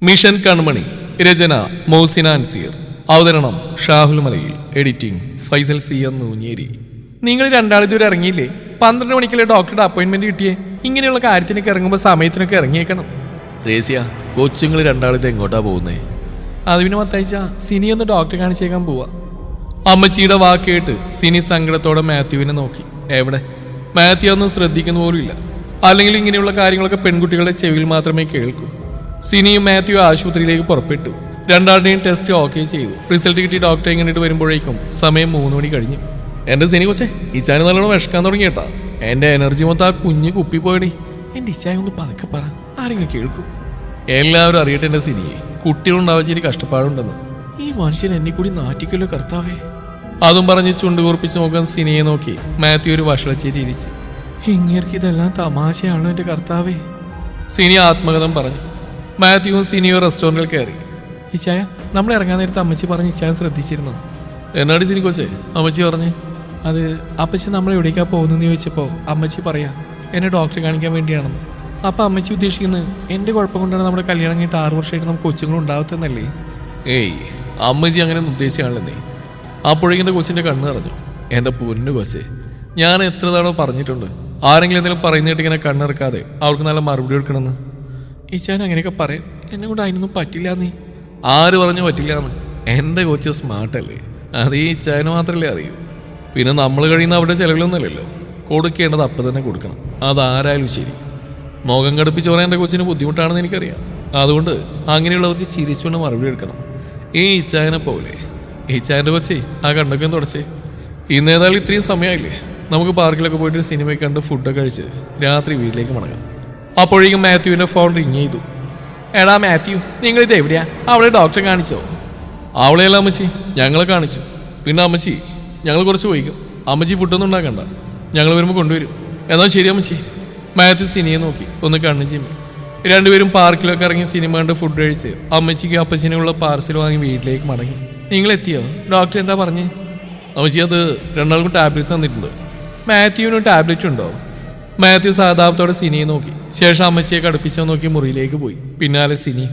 Mission കൺമണി. രചന മോസിന അൻസീർ. അവതരണം ഷാഹുൽ മലയിൽ. Editing Faisal C M Nooncheri. നിങ്ങൾ രണ്ടാളിതുവരെ ഇറങ്ങിയില്ലേ? 12 മണിക്കല്ലേ ഡോക്ടറുടെ അപ്പോയിന്റ്മെന്റ് കിട്ടിയേ? ഇങ്ങനെയുള്ള കാര്യത്തിനൊക്കെ ഇറങ്ങുമ്പോൾ സമയത്തിനൊക്കെ ഇറങ്ങിയേക്കണം. ത്രേസ്യ, കൊച്ചുങ്ങൾ രണ്ടാളിത് എങ്ങോട്ടാ പോകുന്നേ? അത് പിന്നെ മത്തായിച്ച സിനി ഒന്ന് ഡോക്ടറെ കാണിച്ചേക്കാൻ പോവാ. അമ്മച്ചിയുടെ വാക്ക് കേട്ട് സിനി സങ്കടത്തോടെ മാത്യുവിനെ നോക്കി. എവിടെ? മാത്യു ഒന്നും ശ്രദ്ധിക്കുന്ന പോലും ഇല്ല. അല്ലെങ്കിൽ ഇങ്ങനെയുള്ള കാര്യങ്ങളൊക്കെ പെൺകുട്ടികളുടെ ചെവിയിൽ മാത്രമേ കേൾക്കൂ. സിനിയും മാത്യു ആശുപത്രിയിലേക്ക് പുറപ്പെട്ടു. രണ്ടാളുടെയും ടെസ്റ്റ് ഓക്കെ ചെയ്തു. റിസൾട്ട് കിട്ടി ഡോക്ടറെ കണ്ടിട്ട് വരുമ്പോഴേക്കും സമയം 3 മണി കഴിഞ്ഞു. എന്റെ സിനി കൊച്ചേ, ഇച്ചാന് നല്ലോണം വിഷക്കാൻ തുടങ്ങിയേട്ടാ. എന്റെ എനർജി മൊത്തം ആ കുഞ്ഞ് കുപ്പി പോയടി. എന്റെ ഇച്ചായ ഒന്ന് പതുക്കെ പറ, ആരെങ്കിലും കേൾക്കൂ. എല്ലാവരും അറിയട്ടെ എന്റെ സിനിയെ, കുട്ടികളുണ്ടാവശ്യം കഷ്ടപ്പാടുണ്ടെന്ന്. ഈ മനുഷ്യൻ എന്നെ കൂടി നാറ്റിക്കല്ലോ കർത്താവേ. അതും പറഞ്ഞ് ചുണ്ടുകൂർപ്പിച്ച് നോക്കാൻ സിനിയെ നോക്കി മാത്യു ഒരു വഷളച്ചേരി ഇരിച്ചു. ഇങ്ങേർക്ക് ഇതെല്ലാം തമാശയാണല്ലോ എന്റെ കർത്താവേ. സിനി ആത്മകഥം പറഞ്ഞു. മാത്യുവും സിനിയും റെസ്റ്റോറൻറ്റിൽ കയറി. ഇച്ചായ, നമ്മൾ ഇറങ്ങാൻ നേരത്തെ അമ്മച്ചി പറഞ്ഞ് ഇച്ചായ ശ്രദ്ധിച്ചിരുന്നു. എന്നാടി സിനി കൊച്ചേ? അമ്മച്ചി പറഞ്ഞ് അത് അപ്പച്ചി നമ്മൾ എവിടേക്കാ പോകുന്നതെന്ന് ചോദിച്ചപ്പോൾ അമ്മച്ചി പറയാം എന്നെ ഡോക്ടറെ കാണിക്കാൻ വേണ്ടിയാണെന്ന്. അപ്പം അമ്മച്ചി ഉദ്ദേശിക്കുന്നത് എൻ്റെ കുഴപ്പം കൊണ്ടാണ് നമ്മുടെ കല്യാണം കഴിഞ്ഞിട്ട് 6 വർഷമായിട്ട് നമുക്ക് കൊച്ചുങ്ങളും ഉണ്ടാവത്തെന്നല്ലേ? ഏയ്, അമ്മച്ചി അങ്ങനെ ഒന്നും ഉദ്ദേശിച്ചാണല്ലേ. അപ്പോഴേക്കും എൻ്റെ കൊച്ചിൻ്റെ കണ്ണ് നിറഞ്ഞു. എൻ്റെ പൊന്നു കൊച്ചേ, ഞാൻ എത്ര തവണ പറഞ്ഞിട്ടുണ്ട്, ആരെങ്കിലും എന്തെങ്കിലും പറയുന്നിട്ട് ഇങ്ങനെ കണ്ണിറക്കാതെ അവർക്ക് നല്ല മറുപടി കൊടുക്കണമെന്ന്. ഇച്ചാൻ അങ്ങനെയൊക്കെ പറയും, എന്നെ കൊണ്ട് അതിനൊന്നും പറ്റില്ല. നീ ആര് പറഞ്ഞു പറ്റില്ലാന്ന്? എൻ്റെ കൊച്ച് സ്മാർട്ടല്ലേ, അത് ഈ ഇച്ചായന് മാത്രമല്ലേ അറിയൂ. പിന്നെ നമ്മൾ കഴിയുന്ന അവിടെ ചിലവിലൊന്നുമല്ലല്ലോ. കൊടുക്കേണ്ടത് അപ്പം തന്നെ കൊടുക്കണം, അതാരായാലും ശരി. മുഖം കടുപ്പിച്ച് പറയാൻ എൻ്റെ കൊച്ചിന് ബുദ്ധിമുട്ടാണെന്ന് എനിക്കറിയാം. അതുകൊണ്ട് അങ്ങനെയുള്ളവർക്ക് ചിരിച്ചുകൊണ്ട് മറുപടി എടുക്കണം. ഈ ഇച്ചായനെ പോലെ. ഇച്ചായൻ്റെ കൊച്ചേ, ആ കണ്ടൊക്കെ തുടച്ചേ. ഇന്നേതായാലും ഇത്രയും സമയമായില്ലേ, നമുക്ക് പാർക്കിലൊക്കെ പോയിട്ട് സിനിമ കണ്ട് ഫുഡൊക്കെ കഴിച്ച് രാത്രി വീട്ടിലേക്ക് മടങ്ങാം. അപ്പോഴേക്കും മാത്യുവിൻ്റെ ഫോൺ റിങ് ചെയ്തു. എടാ മാത്യു, നിങ്ങളിത് എവിടെയാ? അവളെ ഡോക്ടറെ കാണിച്ചോ? അവളെയല്ല അമ്മച്ചി, ഞങ്ങളെ കാണിച്ചു. പിന്നെ അമ്മച്ചി, ഞങ്ങൾ കുറച്ച് വൈകും. അമ്മച്ചി ഫുഡൊന്നും ഉണ്ടാക്കണ്ട, ഞങ്ങൾ വരുമ്പോൾ കൊണ്ടുവരും. എന്നാൽ ശരി അമ്മച്ചി. മാത്യു സിനിയെ നോക്കി ഒന്ന് കണ്ണു ചിമ്മി. രണ്ടുപേരും പാർക്കിലൊക്കെ ഇറങ്ങി സിനിമ കണ്ട് ഫുഡ് കഴിച്ച് അമ്മച്ചിക്ക് അപ്പച്ചനുള്ള പാർസൽ വാങ്ങി വീട്ടിലേക്ക് മടങ്ങി. നിങ്ങൾ എത്തിയോ? ഡോക്ടർ എന്താ പറഞ്ഞേ? അമ്മച്ചി, അത് രണ്ടാൾക്കും ടാബ്ലറ്റ്സ് തന്നിട്ടുണ്ട്. മാത്യുവിന് ടാബ്ലറ്റ് ഉണ്ടോ? മാത്യു സഹതാപത്തോടെ സിനിയെ നോക്കി. ശേഷം അമ്മച്ചിയെ കടുപ്പിച്ചോ നോക്കി മുറിയിലേക്ക് പോയി. പിന്നാലെ സിനി.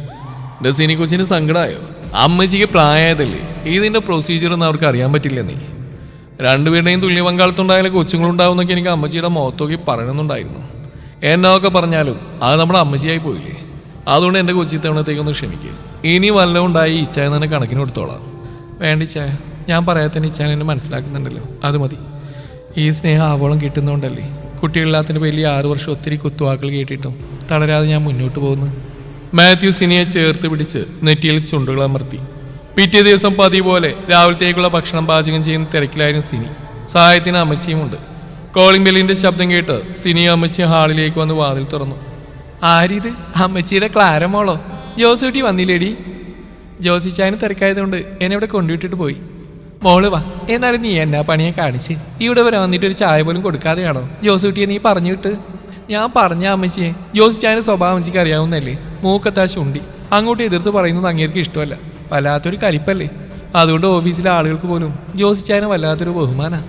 എൻ്റെ സിനി കൊച്ചിന് സങ്കടമായോ? അമ്മച്ചിക്ക് പ്രായമായതല്ലേ, ഇതിൻ്റെ പ്രൊസീജിയർ ഒന്നും അവർക്ക് അറിയാൻ പറ്റില്ല. നീ രണ്ടുപേരുടെയും തുല്യ പങ്കാളിത്തമുണ്ടായാലും കൊച്ചുങ്ങളുണ്ടാവുന്നൊക്കെ എനിക്ക് അമ്മച്ചിയുടെ മുഖത്തോക്കി പറയണമെന്നുണ്ടായിരുന്നു. എന്നൊക്കെ പറഞ്ഞാലും അത് നമ്മുടെ അമ്മച്ചിയായി പോയില്ലേ. അതുകൊണ്ട് എൻ്റെ കൊച്ചി തവണത്തേക്കൊന്ന് ക്ഷമിക്കുക. ഇനി വല്ലതും ഉണ്ടായി ഇച്ചായ തന്നെ കണക്കിന് കൊടുത്തോളാം. വേണ്ട ഇച്ചായ, ഞാൻ പറയാത്തന്നെ ഇച്ചാൻ എന്നെ മനസ്സിലാക്കുന്നുണ്ടല്ലോ, അത് മതി. ഈ സ്നേഹം ആവോളം കിട്ടുന്നതുകൊണ്ടല്ലേ കുട്ടികളില്ലാത്തതിന് വലിയ 6 വർഷം ഒത്തിരി കുത്തുവാക്കൾ കേട്ടിട്ടും തളരാതെ ഞാൻ മുന്നോട്ട് പോകുന്നു. മാത്യു സിനിയെ ചേർത്ത് പിടിച്ച് നെറ്റിയിൽ ചുണ്ടുകൾ അമർത്തി. പിറ്റേ ദിവസം പതിവ് പോലെ രാവിലത്തേക്കുള്ള ഭക്ഷണം പാചകം ചെയ്യുന്ന തിരക്കിലായിരുന്നു സിനി. സഹായത്തിന് അമ്മച്ചിയുമുണ്ട്. കോളിംഗ് ബെല്ലിന്റെ ശബ്ദം കേട്ട് സിനി അമ്മച്ചി ഹാളിലേക്ക് വന്ന് വാതിൽ തുറന്നു. ആരിത്? അമ്മച്ചിയുടെ ക്ലാരമോളോ? ജോസൂട്ടി വന്നില്ലേടി? ജോസിച്ചായന് തിരക്കായതുകൊണ്ട് എന്നെ ഇവിടെ കൊണ്ടുവിട്ടിട്ട് പോയി. മോള് വാ, എന്നാലും നീ എന്നാ പണിയെ കാണിച്ച് ഇവിടെ വരെ വന്നിട്ട് ഒരു ചായ പോലും കൊടുക്കാതെയാണോ ജോസൂട്ടിയെ നീ പറഞ്ഞു വിട്ട്? ഞാൻ പറഞ്ഞ അമ്മച്ചിയെ, ജോസിച്ചായന്റെ സ്വഭാവം അമ്മച്ചിക്ക് അറിയാവുന്നല്ലേ. മൂക്കത്താശ് ഉണ്ടി അങ്ങോട്ട് എതിർത്ത് പറയുന്നത് അങ്ങേർക്ക് ഇഷ്ടമല്ല. വല്ലാത്തൊരു കലിപ്പല്ലേ. അതുകൊണ്ട് ഓഫീസിലെ ആളുകൾക്ക് പോലും ജോസിച്ചായനെ വല്ലാത്തൊരു ബഹുമാനാ.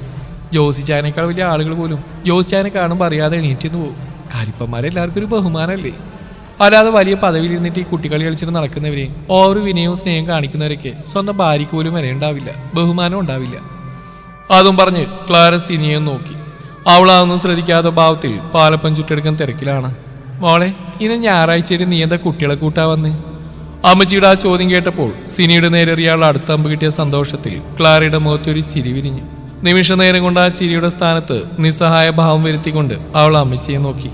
ജോസിച്ചായനേക്കാൾ വലിയ ആളുകൾ പോലും ജോസിച്ചായനെ കാണുമ്പോൾ അറിയാതെ എണീറ്റിന്ന് പോകും. കരിപ്പന്മാരെല്ലാവർക്കും ഒരു ബഹുമാനമല്ലേ. അല്ലാതെ വലിയ പദവിയിൽ ഇരുന്നിട്ട് ഈ കുട്ടികളി കളിച്ചിട്ട് നടക്കുന്നവരെയും ഓരോ വിനയവും സ്നേഹം കാണിക്കുന്നവരൊക്കെ സ്വന്തം ഭാര്യയ്ക്ക് പോലും വരേണ്ടാവില്ല, ബഹുമാനം ഉണ്ടാവില്ല. അതും പറഞ്ഞ് ക്ലാര സിനിയെ നോക്കി. അവളാതൊന്നും ശ്രദ്ധിക്കാത്ത ഭാവത്തിൽ പാലപ്പം ചുട്ടെടുക്കാൻ തിരക്കിലാണ്. മോളെ, ഇന്ന് ഞായറാഴ്ചയിൽ നീ എന്താ കുട്ടികളെ കൂട്ടാ വന്ന്? അമ്മച്ചിയുടെ ആ ചോദ്യം കേട്ടപ്പോൾ സിനിയുടെ നേരെറിയാൾ അടുത്ത അമ്പ് കിട്ടിയ സന്തോഷത്തിൽ ക്ലാരയുടെ മുഖത്തൊരു ചിരി വിരിഞ്ഞു. നിമിഷ നേരം കൊണ്ട് ആ ചിരിയുടെ സ്ഥാനത്ത് നിസ്സഹായ ഭാവം വരുത്തിക്കൊണ്ട് അവൾ അമ്മച്ചിയെ നോക്കി.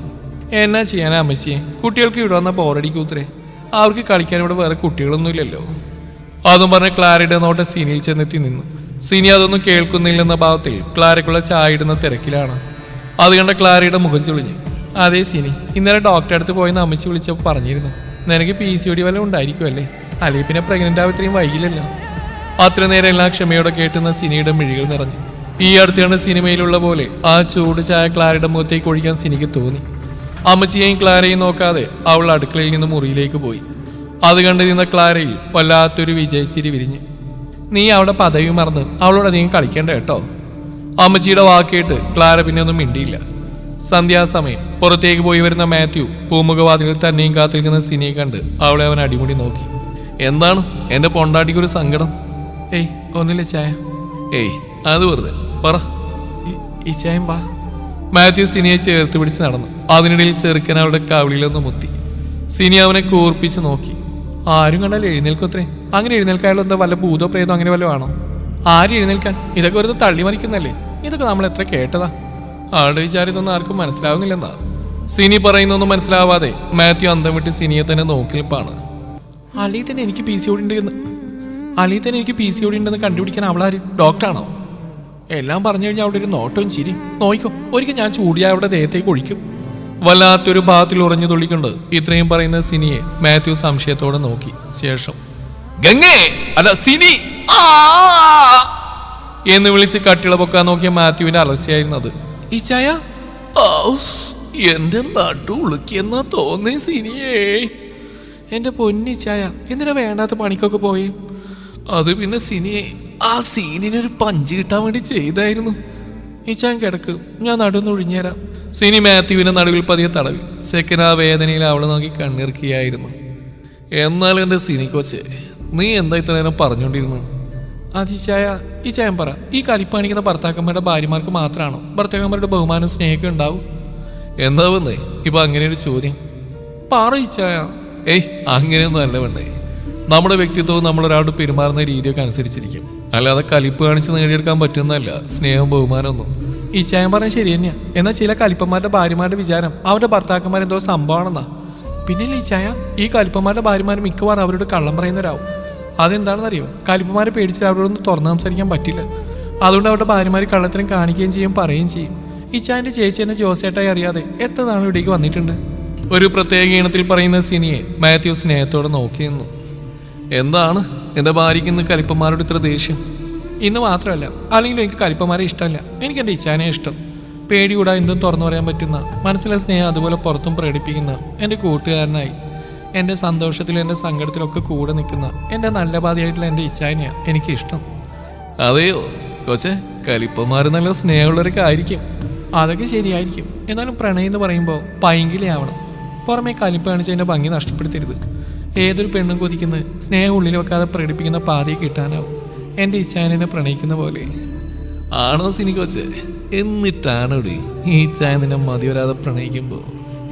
എന്നാ ചെയ്യാനാ അമ്മച്ചിയെ, കുട്ടികൾക്ക് ഇവിടെ വന്ന ബോറടിക്കൂത്രേ. അവർക്ക് കളിക്കാൻ ഇവിടെ വേറെ കുട്ടികളൊന്നുമില്ലല്ലോ. അതും പറഞ്ഞ് ക്ലാരയുടെ നോട്ട് സിനിയിൽ ചെന്നെത്തി നിന്നു. സിനി അതൊന്നും കേൾക്കുന്നില്ലെന്ന ഭാവത്തിൽ ക്ലാരയ്ക്കുള്ള ചായ ഇടുന്ന തിരക്കിലാണ്. അത് കണ്ട ക്ലാരയുടെ മുഖം ചുളിഞ്ഞു. അതെ സിനി, ഇന്നലെ ഡോക്ടറെ അടുത്ത് പോയെന്ന് അമ്മച്ചി വിളിച്ചപ്പോൾ പറഞ്ഞിരുന്നു. നിനക്ക് PCOD വല്ലതും ഉണ്ടായിരിക്കുമല്ലേ? അല്ലെങ്കിൽ പിന്നെ പ്രഗ്നന്റ് ആവും, ഇത്രയും വൈകില്ലല്ലോ. അത്ര നേരം എല്ലാം ക്ഷമയോടെ കേട്ടുന്ന സിനിയുടെ മിഴികൾ നിറഞ്ഞു. ഈ അടുത്താണ് സിനിമയിലുള്ള പോലെ ആ ചൂട് ചായ ക്ലാരയുടെ മുഖത്തേക്ക് ഒഴിക്കാൻ സിനിക്ക് തോന്നി. അമ്മച്ചിയെയും ക്ലാരയും നോക്കാതെ അവൾ അടുക്കളയിൽ നിന്ന് മുറിയിലേക്ക് പോയി. അത് കണ്ടു നിന്ന ക്ലാരയിൽ വല്ലാത്തൊരു വിജയശ്ശിരി വിരിഞ്ഞ്. നീ അവിടെ പദവി മറന്ന് അവളോട് അധികം കളിക്കേണ്ട കേട്ടോ. അമ്മച്ചിയുടെ വാക്കേട്ട് ക്ലാര പിന്നെ ഒന്നും മിണ്ടിയില്ല. സന്ധ്യാസമയം പുറത്തേക്ക് പോയി വരുന്ന മാത്യു പൂമുഖവാതിലിൽ തന്നെയും കാത്തിരിക്കുന്ന സിനിയെ കണ്ട് അവളെ അവൻ അടിമുടി നോക്കി. എന്താണ് എന്റെ പൊണ്ടാട്ടിക്കൊരു സങ്കടം? ഏയ് ഒന്നുമില്ല ചായ. ഏയ് അത് വെറുതെ പറ. ഈ ചായം വാ. മാത്യു സിനിയെ ചേർത്ത് പിടിച്ച് നടന്നു. അതിനിടയിൽ ചെറുക്കൻ അവളുടെ കവിളിലൊന്ന് മുത്തി. സിനി അവനെ കൂർപ്പിച്ച് നോക്കി. ആരും കണ്ടാലും എഴുന്നേൽക്കത്രേ. അങ്ങനെ എഴുന്നേൽക്കാനുള്ള എന്താ വല്ല ഭൂതോ പ്രേതോ അങ്ങനെ വല്ലതും ആണോ? ആരും എഴുന്നേൽക്കാൻ? ഇതൊക്കെ വെറുതെ തള്ളി മറിക്കുന്നല്ലേ. ഇതൊക്കെ നമ്മൾ എത്ര കേട്ടതാ. ആളുടെ വിചാരം ഇതൊന്നും ആർക്കും മനസ്സിലാവുന്നില്ലെന്നാ. സിനി പറയുന്നൊന്നും മനസ്സിലാവാതെ മാത്യു അന്തം വിട്ട് സിനിയെ തന്നെ നോക്കി നിൽപ്പാണ്. അലി തന്നെ എനിക്ക് പി സി ഓടി ഉണ്ടെന്ന് കണ്ടുപിടിക്കാൻ അവളാര് ഡോക്ടറാണോ? എല്ലാം പറഞ്ഞു കഴിഞ്ഞാൽ അവിടെ ഒരു നോട്ടവും ചിരി. നോയിക്കോ, ഒരിക്കൽ ഞാൻ ചൂടിയാ അവിടെ ദേഹത്തേക്ക് ഒഴിക്കും. വല്ലാത്തൊരു ഭാഗത്തിൽ ഉറഞ്ഞു തുള്ളിക്കൊണ്ട് ഇത്രയും പറയുന്ന സിനിയെ മാത്യു സംശയത്തോടെ നോക്കി. ശേഷം ഗംഗേ അല്ല സിനി എന്ന് വിളിച്ച് കട്ടിള പൊക്കാൻ നോക്കിയ മാത്യുവിന്റെ അലർച്ചയായിരുന്നത്. ഈ ചായ എന്റെ നടു ഉളുക്കിയെന്നാ തോന്നേ സിനിയേ. എന്റെ പൊന്നി ചായ, എന്തിനാ വേണ്ടാത്ത പണിക്കൊക്കെ പോയി? അത് പിന്നെ സിനിയെ ആ സീനിനൊരു പഞ്ച് കിട്ടാൻ വേണ്ടി ചെയ്തായിരുന്നു. ഈ ചാൻ കിടക്ക്, ഞാൻ നടുന്ന് ഒഴിഞ്ഞുതരാം. സിനി മാത്യുവിന്റെ നടുവിൽ പതിയെ തടവി. സെക്കൻഡ് ആ വേദനയിൽ അവളെ നോക്കി കണ്ണിറക്കിയായിരുന്നു. എന്നാൽ എന്റെ സിനി കൊച്ചേ, നീ എന്താ ഇത്ര നേരം പറഞ്ഞോണ്ടിരുന്നു? അതിശായ, ഈ ചായം പറ, ഈ കലിപ്പാണിക്കുന്ന ഭർത്താക്കന്മാരുടെ ഭാര്യമാർക്ക് മാത്രമാണോ ഭർത്താക്കന്മാരുടെ ബഹുമാനം സ്നേഹമൊക്കെ ഉണ്ടാവും? എന്താ വന്നേ ഇപ്പൊ അങ്ങനെ ഒരു ചോദ്യം? പറയിച്ചായ. ഏയ് അങ്ങനെയൊന്നും അല്ല വേണ്ടേ. നമ്മുടെ വ്യക്തിത്വവും നമ്മളൊരാളോട് പെരുമാറുന്ന രീതിയൊക്കെ അനുസരിച്ചിരിക്കും. അല്ലാതെ കലിപ്പ് കാണിച്ച് നേടിയെടുക്കാൻ പറ്റുന്നതല്ല സ്നേഹവും ബഹുമാനമൊന്നും. ഈ ചായം പറഞ്ഞ ശരി തന്നെയാ. എന്നാൽ ചില കലിപ്പന്മാരുടെ ഭാര്യമാരുടെ വിചാരം അവരുടെ ഭർത്താക്കന്മാരെന്തോ സംഭവമാണെന്നാ. പിന്നെ ഈ ചായ, ഈ കലിപ്പന്മാരുടെ ഭാര്യമാർ മിക്കവാറും അവരോട് കള്ളം പറയുന്നവരാവും. അതെന്താണെന്നറിയോ? കലിപ്പന്മാരെ പേടിച്ച് അവരോടൊന്നും തുറന്ന് സംസാരിക്കാൻ പറ്റില്ല. അതുകൊണ്ട് അവരുടെ ഭാര്യമാർ കള്ളത്തിനും കാണിക്കുകയും ചെയ്യും, പറയുകയും ചെയ്യും. ഈ ചായന്റെ ചേച്ചി എന്നെ ജോസേട്ടായി അറിയാതെ എത്ര നാളും ഇവിടേക്ക് വന്നിട്ടുണ്ട്. ഒരു പ്രത്യേക ഈണത്തിൽ പറയുന്ന സിനിയെ മാത്യു സ്നേഹത്തോടെ നോക്കി നിന്നു. എന്താണ് എന്റെ ഭാര്യയ്ക്ക് ഇന്ന് കലിപ്പന്മാരോട് ഇത്ര ദേഷ്യം? ഇന്ന് മാത്രമല്ല, അല്ലെങ്കിൽ എനിക്ക് കലിപ്പന്മാരെ ഇഷ്ടമല്ല. എനിക്ക് എൻ്റെ ഇച്ചാനെ ഇഷ്ടം. പേടി കൂടാ എന്തും തുറന്നു പറയാൻ പറ്റുന്ന, മനസ്സിലെ സ്നേഹം അതുപോലെ പുറത്തും പ്രകടിപ്പിക്കുന്ന എൻ്റെ കൂട്ടുകാരനായി എൻ്റെ സന്തോഷത്തിലും എൻ്റെ സങ്കടത്തിലൊക്കെ കൂടെ നിൽക്കുന്ന എൻ്റെ നല്ല പാതിയായിട്ടുള്ള എൻ്റെ ഇച്ചാനെയാണ് എനിക്കിഷ്ടം. അതെയോ കൊച്ചെ, കലിപ്പന്മാർ നല്ല സ്നേഹമുള്ളവരൊക്കെ ആയിരിക്കും. അതൊക്കെ ശരിയായിരിക്കും. എന്നാലും പ്രണയം എന്ന് പറയുമ്പോൾ പൈങ്കിളിയാവണം. പുറമേ കലിപ്പ് കാണിച്ച് അതിൻ്റെ ഭംഗി നഷ്ടപ്പെടുത്തരുത്. ഏതൊരു പെണ്ണും കൊതിക്കുന്ന സ്നേഹം ഉള്ളിൽ വെക്കാതെ പ്രകടിപ്പിക്കുന്ന പാതിയെ കിട്ടാനാവും. എൻ്റെ ഇച്ചായനെ പ്രണയിക്കുന്ന പോലെ. ആണോ സിനി കൊച്ചെ? എന്നിട്ടാണോടി ഈ ചായ നിന്നെ മതി വരാതെ പ്രണയിക്കുമ്പോൾ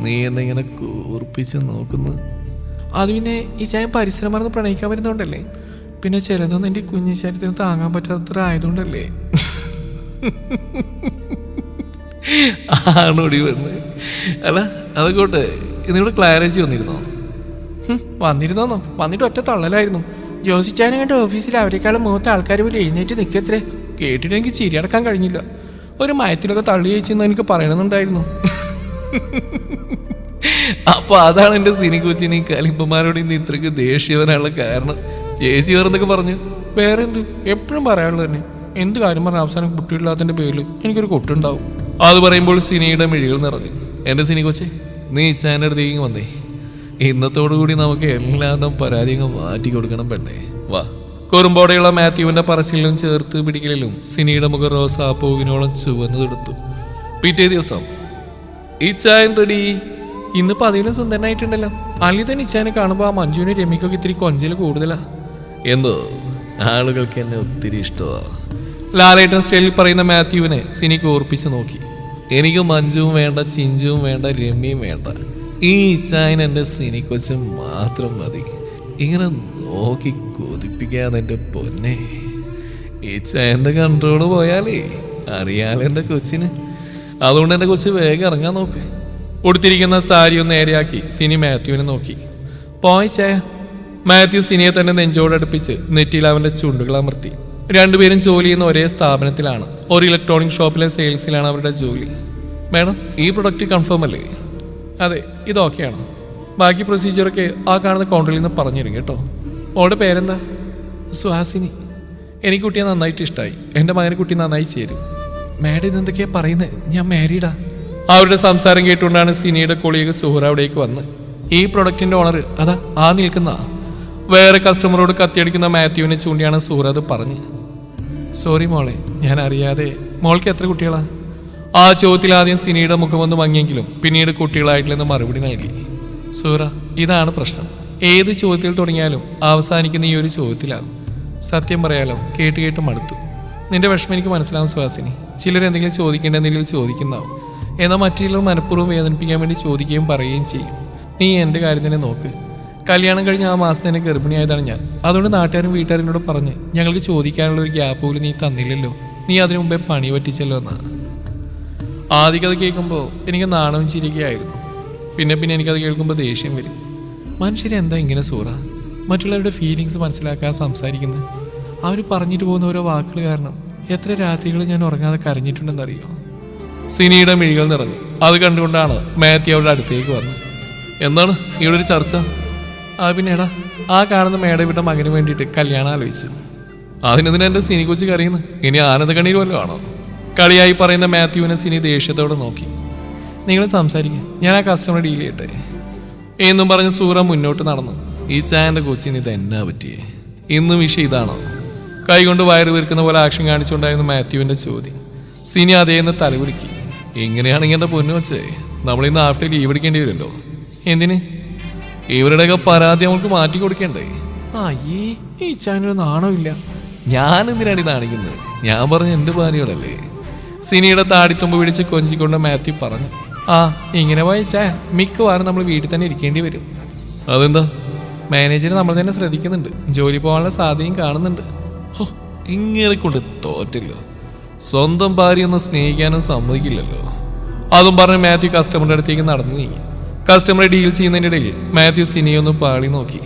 നീ എന്നെ ഇങ്ങനെ കൂർപ്പിച്ച് നോക്കുന്നു? അത് പിന്നെ ഈ ചായ പരിസരം മറന്ന് പ്രണയിക്കാൻ വരുന്നോണ്ടല്ലേ. പിന്നെ ചിലതൊന്നും എൻ്റെ കുഞ്ഞു ശരീരത്തിന് താങ്ങാൻ പറ്റാത്തത്ര ആയതുകൊണ്ടല്ലേ. ആണോടി വന്ന്? അല്ല അതുകൊണ്ട് ഇതിനോട് ക്ലാരേജ് വന്നിരുന്നോ? വന്നിരുന്നോന്നോ? വന്നിട്ട് ഒറ്റ തള്ളലായിരുന്നു. ജോസിച്ചാനും കണ്ട ഓഫീസിൽ അവരെക്കാളും മൂത്ത ആൾക്കാർ പോലും എഴുന്നേറ്റ് നിൽക്കത്രേ. കേട്ടിട്ട് എനിക്ക് ചിരിയടക്കാൻ കഴിഞ്ഞില്ല. ഒരു മയത്തിലൊക്കെ തള്ളി ചേച്ചെന്ന് എനിക്ക് പറയണമെന്നുണ്ടായിരുന്നു. അപ്പൊ അതാണ് എന്റെ സിനി കൊച്ചിന് ഈ കലിപ്പന്മാരോട് ഇന്ന് ഇത്രക്ക് ദേഷ്യവനുള്ള കാരണം. ചേച്ചി വേറെന്തൊക്കെ പറഞ്ഞു? വേറെ എന്ത്? എപ്പോഴും പറയാനുള്ളത് തന്നെ. എന്ത് കാര്യം പറഞ്ഞ അവസാനം കുട്ടികളില്ലാത്തതിന്റെ പേരിൽ എനിക്കൊരു കൊട്ടുണ്ടാവും. അത് പറയുമ്പോൾ സിനിയുടെ മിഴികൾ നിറഞ്ഞു. എന്റെ സിനി കൊച്ചെ, നീ ഇച്ചാൻ്റെ അടുത്തേക്ക് വന്നേ. ഇന്നത്തോടുകൂടി നമുക്ക് എല്ലാവരുടെയും പരാതികൾ മാറ്റി കൊടുക്കണം പെണ്ണേ, വാ. കുറുമ്പോടെയുള്ള മാത്യുവിന്റെ പറച്ചിലും ചേർത്ത് പിടിക്കലിലും സിനിയുടെ മുഖം റോസാപ്പൂവിനോളം ചുവന്നു തൊടുത്തു. പിറ്റേ ദിവസം ഇച്ചായൻ റെഡി. ഇന്നിപ്പോൾ അതിലും സുന്ദരനായിട്ടുണ്ടല്ലോ. അല്ലി തന്നെ ഇച്ചാനെ കാണുമ്പോൾ ആ മഞ്ജുവിന് രമിക്കൊക്കെ ഇത്തിരി കൊഞ്ചല് കൂടുതലാ. എന്തോ ആളുകൾക്ക് എന്നെ ഒത്തിരി ഇഷ്ടമാണ്. ലാലേട്ടൻ സ്റ്റൈലിൽ പറയുന്ന മാത്യുവിനെ സിനിക്ക് ഓർപ്പിച്ച് നോക്കി. എനിക്ക് മഞ്ജുവും വേണ്ട, ചിഞ്ചുവും വേണ്ട, രമ്യയും വേണ്ട. ഈ ഇച്ചായൻ എൻ്റെ സിനി കൊച്ചും മാത്രം മതി. ഇങ്ങനെ നോക്കി കൊതിപ്പിക്കാതെ എൻ്റെ പൊന്നെ. ഈ ചായൻ്റെ കൺട്രോള് പോയാലേ അറിയാലോ എൻ്റെ കൊച്ചിന്. അതുകൊണ്ട് എൻ്റെ കൊച്ച് വേഗം ഇറങ്ങാൻ നോക്ക്. ഉടുത്തിരിക്കുന്ന സാരി ഒന്ന് നേരെയാക്കി സിനി മാത്യുവിനെ നോക്കി. പോയി ചായ. മാത്യു സിനിയെ തന്നെ നെഞ്ചോടടുപ്പിച്ച് നെറ്റിയിൽ അവൻ്റെ ചുണ്ടുകൾ അമർത്തി. രണ്ടുപേരും ജോലി ചെയ്യുന്ന ഒരേ സ്ഥാപനത്തിലാണ്. ഒരു ഇലക്ട്രോണിക് ഷോപ്പിലെ സെയിൽസിലാണ് അവരുടെ ജോലി. മേഡം, ഈ പ്രൊഡക്റ്റ് കൺഫേം അല്ലേ? അതെ, ഇതൊക്കെയാണ്. ബാക്കി പ്രൊസീജിയറൊക്കെ ആ കാണുന്ന കൗണ്ടറിൽ നിന്ന് പറഞ്ഞിരും കേട്ടോ. ഓളുടെ പേരെന്താ? സുഹാസിനി. എനിക്ക് കുട്ടിയെ നന്നായിട്ട് ഇഷ്ടമായി. എൻ്റെ മകനെ കുട്ടി നന്നായി ചേരും. മാഡം ഇതെന്തൊക്കെയാ പറയുന്നത്? ഞാൻ മാരീഡാ. അവരുടെ സംസാരം കേട്ടുകൊണ്ടാണ് സിനിയുടെ കൊളീഗ് സുഹറ അവിടേക്ക് വന്ന്. ഈ പ്രൊഡക്റ്റിന്റെ ഓണർ അതാ ആ നിൽക്കുന്ന. വേറെ കസ്റ്റമറോട് കത്തിയടിക്കുന്ന മാത്യുവിനെ ചൂണ്ടിയാണ് സുഹറ അത് പറഞ്ഞ്. സോറി മോളെ, ഞാൻ അറിയാതെ. മോൾക്ക് എത്ര കുട്ടികളാ? ആ ചോദ്യത്തിൽ ആദ്യം സിനിയുടെ മുഖമൊന്ന് മങ്ങിയെങ്കിലും പിന്നീട് കുട്ടികളായിട്ടില്ലെന്ന് മറുപടി നൽകി. സൂറ, ഇതാണ് പ്രശ്നം. ഏത് ചോദ്യത്തിൽ തുടങ്ങിയാലും അവസാനിക്കുന്ന ഈ ഒരു ചോദ്യത്തിലാകും. സത്യം പറയാലോ, കേട്ട് കേട്ട് മടുത്തു. നിന്റെ വിഷമം എനിക്ക് മനസ്സിലാവും സുഹാസിനി. ചിലരെന്തെങ്കിലും ചോദിക്കേണ്ട എന്തെങ്കിലും ചോദിക്കുന്നതാവും. എന്നാൽ മറ്റു ചിലർ മനഃപൂർവ്വം വേദനിപ്പിക്കാൻ വേണ്ടി ചോദിക്കുകയും പറയുകയും ചെയ്യും. നീ എൻ്റെ കാര്യം തന്നെ നോക്ക്. കല്യാണം കഴിഞ്ഞ് ആ മാസം തന്നെ ഗർഭിണിയായതാണ് ഞാൻ. അതുകൊണ്ട് നാട്ടുകാരും വീട്ടുകാരനോട് പറഞ്ഞ് ഞങ്ങൾക്ക് ചോദിക്കാനുള്ള ഒരു ഗ്യാപ്പ് പോലും നീ തന്നില്ലല്ലോ. നീ അതിനു മുമ്പേ പണി പറ്റിച്ചല്ലോ എന്നാണ്. ആദ്യം അത് കേൾക്കുമ്പോൾ എനിക്ക് നാണവും ചിരിക്കുകയായിരുന്നു. പിന്നെ എനിക്കത് കേൾക്കുമ്പോൾ ദേഷ്യം വരും. മനുഷ്യരെന്താ ഇങ്ങനെ സൂറ? മറ്റുള്ളവരുടെ ഫീലിങ്സ് മനസ്സിലാക്കാൻ സംസാരിക്കുന്നത്. അവർ പറഞ്ഞിട്ട് പോകുന്ന ഓരോ വാക്കുകൾ കാരണം എത്ര രാത്രികൾ ഞാൻ ഉറങ്ങാതെ കരഞ്ഞിട്ടുണ്ടെന്നറിയോ? സിനിയുടെ മിഴികൾ നിറഞ്ഞു. അത് കണ്ടുകൊണ്ടാണ് മാത്യു അവരുടെ അടുത്തേക്ക് വന്നത്. എന്താണ് ഇവിടെ ഒരു ചർച്ച? പിന്നെടാ, ആ കാണുന്ന മേടവിയുടെ മകന് വേണ്ടിയിട്ട് കല്യാണം ആലോചിച്ചു. അതിനെതിനെ എൻ്റെ സിനി കൊച്ചി കരയുന്നു. ഇനി ആനന്ദ കണ്ണീർ വല്ലതും ആണോ? കളിയായി പറയുന്ന മാത്യുവിനെ സിനി ദേഷ്യത്തോടെ നോക്കി. നിങ്ങൾ സംസാരിക്കുക, ഞാൻ ആ കസ്റ്റമറെ ഡീൽ ചെയ്യട്ടെ എന്നും പറഞ്ഞ് സൂറ മുന്നോട്ട് നടന്നു. ഈ ചായൻ്റെ കൊച്ചിന് ഇത് എന്നാ പറ്റിയേ? ഇന്നും വിഷയം ഇതാണോ? കൈകൊണ്ട് വയറ് വീർക്കുന്ന പോലെ ആക്ഷൻ കാണിച്ചുകൊണ്ടായിരുന്നു മാത്യുവിൻ്റെ ചോദ്യം. സിനി അതേന്ന് തലകുലുക്കി. ഇങ്ങനെയാണെങ്കിൽ എൻ്റെ പൊന്നു വച്ചേ, നമ്മളിന്ന് ആഫ്റ്റർ ലീവ് എടുക്കേണ്ടി വരുമല്ലോ. എന്തിന്? ഇവരുടെയൊക്കെ പരാതി നമ്മൾക്ക് മാറ്റി കൊടുക്കണ്ടേ? ഈ ചാനൽ നാണമില്ല. ഞാൻ എന്തിനാണ് നാണിക്കുന്നത്? ഞാൻ പറഞ്ഞ എൻ്റെ ഭാര്യയോടല്ലേ. സിനിയുടെ താടിത്തുമ്പ് പിടിച്ച് കൊഞ്ചിക്കൊണ്ട് മാത്യു പറഞ്ഞു. ഇങ്ങനെ വായിച്ചാ മിക്കവാറും നമ്മൾ വീട്ടിൽ തന്നെ ഇരിക്കേണ്ടി വരും. അതെന്താ? മാനേജർ നമ്മൾ തന്നെ ശ്രദ്ധിക്കുന്നുണ്ട്. ജോലി പോകാനുള്ള സാധ്യതയും കാണുന്നുണ്ട്. ഇങ്ങനെ കൊണ്ട് തോറ്റല്ലോ. സ്വന്തം ഭാര്യയൊന്നും സ്നേഹിക്കാനും സമ്മതിക്കില്ലല്ലോ. അതും പറഞ്ഞ് മാത്യു കസ്റ്റമറുടെ അടുത്തേക്ക് നടന്നു നീങ്ങി. കസ്റ്റമറെ ഡീൽ ചെയ്യുന്നതിൻ്റെ ഇടയിൽ മാത്യു സിനിയൊന്ന് പാളി നോക്കി.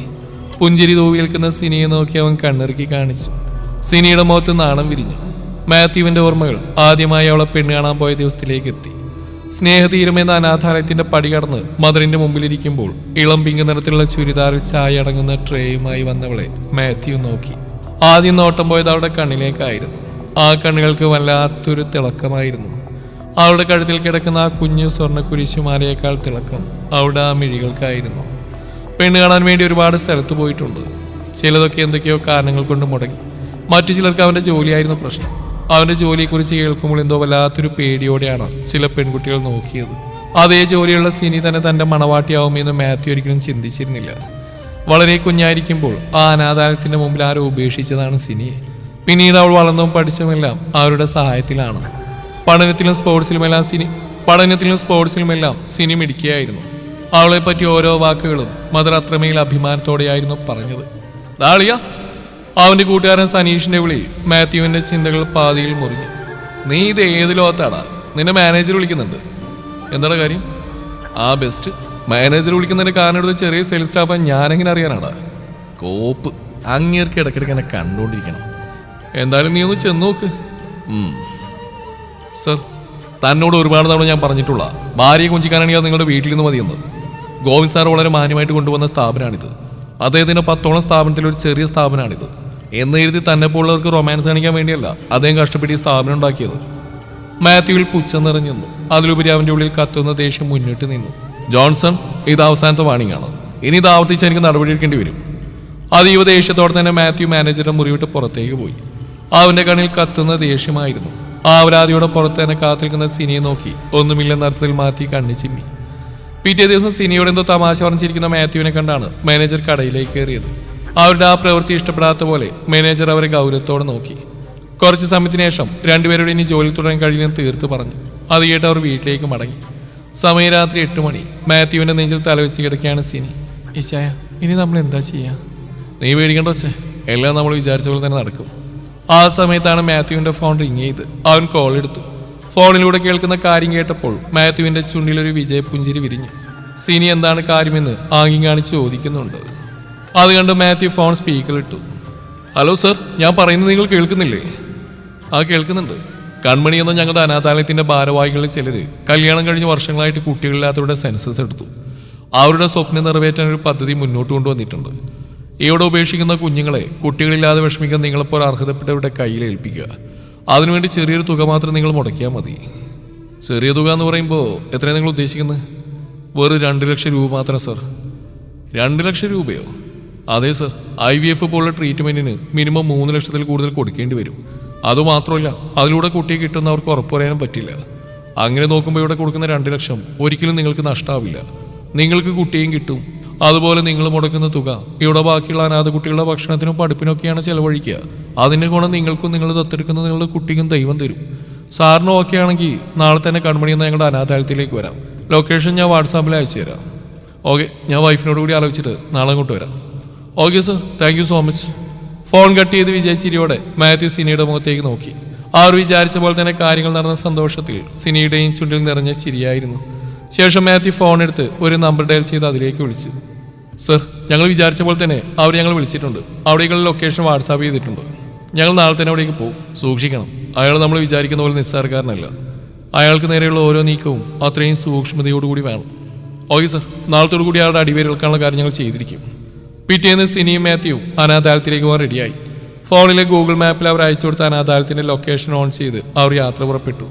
പുഞ്ചിരി തൂവി നിൽക്കുന്ന സിനിയെ നോക്കി അവൻ കണ്ണിറുക്കി കാണിച്ചു. സിനിയുടെ മുഖത്ത് നാണം വിരിഞ്ഞു. മാത്യുവിന്റെ ഓർമ്മകൾ ആദ്യമായി അവളെ പെണ്ണ് കാണാൻ പോയ ദിവസത്തിലേക്ക് എത്തി. സ്നേഹതീരമെന്ന അനാഥാലയത്തിന്റെ പടി കടന്ന് മദറിന്റെ മുമ്പിലിരിക്കുമ്പോൾ ഇളം പിങ്ക് നിറത്തിലുള്ള ചുരിദാറിൽ ചായ അടങ്ങുന്ന ട്രേയുമായി വന്നവളെ മാത്യു നോക്കി. ആദ്യം നോട്ടം പോയത് അവളുടെ കണ്ണിലേക്കായിരുന്നു. ആ കണ്ണുകൾക്ക് വല്ലാത്തൊരു തിളക്കമായിരുന്നു. അവളുടെ കഴുത്തിൽ കിടക്കുന്ന ആ കുഞ്ഞു സ്വർണ്ണ കുരിശുമാലയേക്കാൾ തിളക്കം അവളുടെ ആ മിഴികൾക്കായിരുന്നു. പെണ്ണ് കാണാൻ വേണ്ടി ഒരുപാട് സ്ഥലത്ത് പോയിട്ടുണ്ട്. ചിലതൊക്കെ എന്തൊക്കെയോ കാരണങ്ങൾ കൊണ്ട് മുടങ്ങി. മറ്റു ചിലർക്ക് അവന്റെ ജോലിയായിരുന്നു പ്രശ്നം. അവന്റെ ജോലിയെക്കുറിച്ച് കേൾക്കുമ്പോൾ എന്തോ വല്ലാത്തൊരു പേടിയോടെയാണ് ചില പെൺകുട്ടികൾ നോക്കിയത്. അതേ ജോലിയുള്ള സിനി തന്നെ തന്റെ മണവാട്ടിയാവുമെന്ന് മാത്യു ഒരിക്കലും ചിന്തിച്ചിരുന്നില്ല. വളരെ കുഞ്ഞായിരിക്കുമ്പോൾ ആ അനാഥാലയത്തിന്റെ മുമ്പിൽ ആരോ ഉപേക്ഷിച്ചതാണ് സിനിയെ. പിന്നീട് അവൾ വളർന്നതും പഠിച്ചതുമെല്ലാം അവരുടെ സഹായത്തിലാണ്. പഠനത്തിലും സ്പോർട്സിലുമെല്ലാം സിനി മിടുക്കിയായിരുന്നു. അവളെ പറ്റി ഓരോ വാക്കുകളും മദർ അത്രമേൽ അഭിമാനത്തോടെയായിരുന്നു പറഞ്ഞത്. ദാളിയ, അവന്റെ കൂട്ടുകാരൻ സനീഷിന്റെ വിളിയിൽ മാത്യുവിന്റെ ചിന്തകൾ പാതിയിൽ മുറിഞ്ഞു. നീ ഇത് ഏത് ലോകത്താടാ? നിന്നെ മാനേജർ വിളിക്കുന്നുണ്ട്. എന്താടാ കാര്യം? ബെസ്റ്റ് മാനേജർ വിളിക്കുന്നതിന്റെ കാരണം എടുത്ത് ചെറിയ സെയിൽസ് സ്റ്റാഫാ. ഞാനെങ്ങനെ അറിയാനാടാ? കോപ്പ് അങ്ങേർക്ക് ഇടയ്ക്കിടയ്ക്ക് എന്നെ കണ്ടുകൊണ്ടിരിക്കണം. എന്തായാലും നീ ഒന്ന് ചെന്ന് നോക്ക്. സർ, തന്നോട് ഒരുപാട് തവണ ഞാൻ പറഞ്ഞിട്ടുള്ള ഭാര്യയെ കുഞ്ചിക്കാനാണെങ്കിൽ അത് നിങ്ങളുടെ വീട്ടിൽ നിന്ന് മതിയെന്ന്. ഗോവിന്ദ് സാർ വളരെ മാന്യമായിട്ട് കൊണ്ടുവന്ന സ്ഥാപനമാണിത്. അദ്ദേഹത്തിന്റെ 10ഓളം സ്ഥാപനത്തിൽ ഒരു ചെറിയ സ്ഥാപനമാണിത്. എന്ന് എഴുതി തന്നെ പോലുള്ളവർക്ക് റൊമാൻസ് കാണിക്കാൻ വേണ്ടിയല്ല അദ്ദേഹം കഷ്ടപ്പെട്ട് ഈ സ്ഥാപനം ഉണ്ടാക്കിയത്. മാത്യുവിൽ പുച്ഛം നിറഞ്ഞു. അതിലുപരി അവന്റെ ഉള്ളിൽ കത്തുന്ന ദേഷ്യം മുന്നിട്ട് നിന്നു. ജോൺസൺ, ഇത് അവസാനത്തെ വാണിംഗ് ആണ്. ഇനി ഇത് ആവർത്തിച്ച് എനിക്ക് നടപടിയെടുക്കേണ്ടി വരും. അതീവ ദേഷ്യത്തോടെ തന്നെ മാത്യു മാനേജറുടെ മുറിവിട്ട് പുറത്തേക്ക് പോയി. അവന്റെ കണ്ണിൽ കത്തുന്ന ദേഷ്യമായിരുന്നു. ആവരാതിയുടെ പുറത്ത് തന്നെ കാത്തിരിക്കുന്ന സിനിയെ നോക്കി ഒന്നുമില്ലെന്ന അർത്ഥത്തിൽ മാറ്റി കണ്ണി ചിമ്മി. പിറ്റേ ദിവസം സിനിയോട് എന്തോ തമാശ പറഞ്ഞിരിക്കുന്ന മാത്യുവിനെ കണ്ടാണ് മാനേജർ കടയിലേക്ക് കയറിയത്. അവരുടെ ആ പ്രവൃത്തി ഇഷ്ടപ്പെടാത്ത പോലെ മാനേജർ അവരെ ഗൗരവത്തോടെ നോക്കി. കുറച്ച് സമയത്തിന് ശേഷം രണ്ടുപേരുടെ ഇനി ജോലി തുടരാൻ കഴിയുമെന്ന് തീർത്തു പറഞ്ഞു. അത് കേട്ട് അവർ വീട്ടിലേക്ക് മടങ്ങി. സമയം രാത്രി 8 മണി. മാത്യുവിന്റെ നെഞ്ചിൽ തലവെച്ച് കിടക്കുകയാണ് സിനി. ഈശായ, ഇനി നമ്മൾ എന്താ ചെയ്യാ? നീ പേടിക്കണ്ട വച്ചേ, എല്ലാം നമ്മൾ വിചാരിച്ച പോലെ തന്നെ നടക്കും. ആ സമയത്താണ് മാത്യുവിന്റെ ഫോൺ റിങ് ചെയ്ത്. അവൻ കോൾ എടുത്തു. ഫോണിലൂടെ കേൾക്കുന്ന കാര്യം കേട്ടപ്പോൾ മാത്യുവിന്റെ ചുണ്ടിലൊരു വിജയപുഞ്ചിരി വിരിഞ്ഞു. സിനി എന്താണ് കാര്യമെന്ന് ആംഗ്യം കാണിച്ച് ചോദിക്കുന്നുണ്ട്. അത് കണ്ട് മാത്യു ഫോൺ സ്പീക്കറിലിട്ടു. ഹലോ സർ, ഞാൻ പറയുന്നത് നിങ്ങൾ കേൾക്കുന്നില്ലേ? കേൾക്കുന്നുണ്ട്. കൺമണി എന്ന ഞങ്ങളുടെ അനാഥാലയത്തിന്റെ ഭാരവാഹികളിൽ ചിലര് കല്യാണം കഴിഞ്ഞ് വർഷങ്ങളായിട്ട് കുട്ടികളില്ലാത്തവരുടെ സെൻസസ് എടുത്തു. അവരുടെ സ്വപ്നം നിറവേറ്റാൻ ഒരു പദ്ധതി മുന്നോട്ട് കൊണ്ടുവന്നിട്ടുണ്ട്. ഇവിടെ ഉപേക്ഷിക്കുന്ന കുഞ്ഞുങ്ങളെ കുട്ടികളില്ലാതെ വിഷമിക്കാൻ നിങ്ങളെപ്പോലെ അർഹതപ്പെട്ടവരുടെ കയ്യിൽ ഏൽപ്പിക്കുക. അതിനുവേണ്ടി ചെറിയൊരു തുക മാത്രം നിങ്ങൾ മുടക്കിയാൽ മതി. ചെറിയ തുക എന്ന് പറയുമ്പോൾ എത്രയാണ് നിങ്ങൾ ഉദ്ദേശിക്കുന്നത്? വെറും 2 ലക്ഷം രൂപ മാത്രം സർ. 2 ലക്ഷം രൂപയോ? അതെ സർ. IVF പോലുള്ള ട്രീറ്റ്മെന്റിന് മിനിമം 3 ലക്ഷത്തിൽ കൂടുതൽ കൊടുക്കേണ്ടി വരും. അതുമാത്രമല്ല, അതിലൂടെ കുട്ടിയെ കിട്ടുന്നവർക്ക് ഉറപ്പു പറയാനും പറ്റില്ല. അങ്ങനെ നോക്കുമ്പോൾ ഇവിടെ കൊടുക്കുന്ന 2 ലക്ഷം ഒരിക്കലും നിങ്ങൾക്ക് നഷ്ടാവില്ല. നിങ്ങൾക്ക് കുട്ടിയും കിട്ടും. അതുപോലെ നിങ്ങൾ മുടക്കുന്ന തുക ഇവിടെ ബാക്കിയുള്ള അനാഥ കുട്ടികളുടെ ഭക്ഷണത്തിനും പഠിപ്പിനൊക്കെയാണ് ചെലവഴിക്കുക. അതിന് ഗുണം നിങ്ങൾക്കും നിങ്ങൾ ദത്തെടുക്കുന്ന നിങ്ങളുടെ കുട്ടിക്കും ദൈവം തരും. സാറിന് ഓക്കെ ആണെങ്കിൽ നാളെ തന്നെ കൺമണി എന്ന ഞങ്ങളുടെ അനാഥാലയത്തിലേക്ക് വരാം. ലൊക്കേഷൻ ഞാൻ വാട്സാപ്പിൽ അയച്ചു തരാം. ഓക്കെ, ഞാൻ വൈഫിനോട് കൂടി ആലോചിച്ചിട്ട് നാളെ അങ്ങോട്ട് വരാം. Okay sir, thank you so much. Phone cut ചെയ്ത് വിജയ് മാത്യു സിനിയുടെ മുഖത്തേക്ക് നോക്കി. അവർ വിചാരിച്ച പോലെ തന്നെ കാര്യങ്ങൾ നടന്ന സന്തോഷത്തിൽ സിനിയുടെയും ചുണ്ടിൽ നിറഞ്ഞ ചിരിയായിരുന്നു. ശേഷം മാത്യു ഫോൺ എടുത്ത് ഒരു നമ്പർ ഡയൽ ചെയ്ത് അതിലേക്ക് വിളിച്ചു. സർ, ഞങ്ങൾ വിചാരിച്ച പോലെ തന്നെ അവർ ഞങ്ങൾ വിളിച്ചിട്ടുണ്ട്. അവിടേക്കുള്ള ലൊക്കേഷൻ വാട്സാപ്പ് ചെയ്തിട്ടുണ്ട്. ഞങ്ങൾ നാളെ തന്നെ അവിടേക്ക് പോകും. സൂക്ഷിക്കണം, അയാൾ നമ്മൾ വിചാരിക്കുന്ന പോലെ നിസ്സാരക്കാരനല്ല. അയാൾക്ക് നേരെയുള്ള ഓരോ നീക്കവും അത്രയും സൂക്ഷ്മതയോടുകൂടി വേണം. ഓക്കെ സർ, നാളത്തോടു കൂടി അയാളുടെ അടിവേരെടുക്കാനുള്ള കാര്യം ഞങ്ങൾ ചെയ്തിരിക്കും. പിറ്റേന്ന് സിനിയും മാത്യുവും അനാഥാലയത്തിലേക്ക് പോകാൻ റെഡിയായി. ഫോണിലെ ഗൂഗിൾ മാപ്പിൽ അവർ അയച്ചു കൊടുത്ത അനാഥാലയത്തിന്റെ ലൊക്കേഷൻ ഓൺ ചെയ്ത് അവർ യാത്ര പുറപ്പെട്ടു.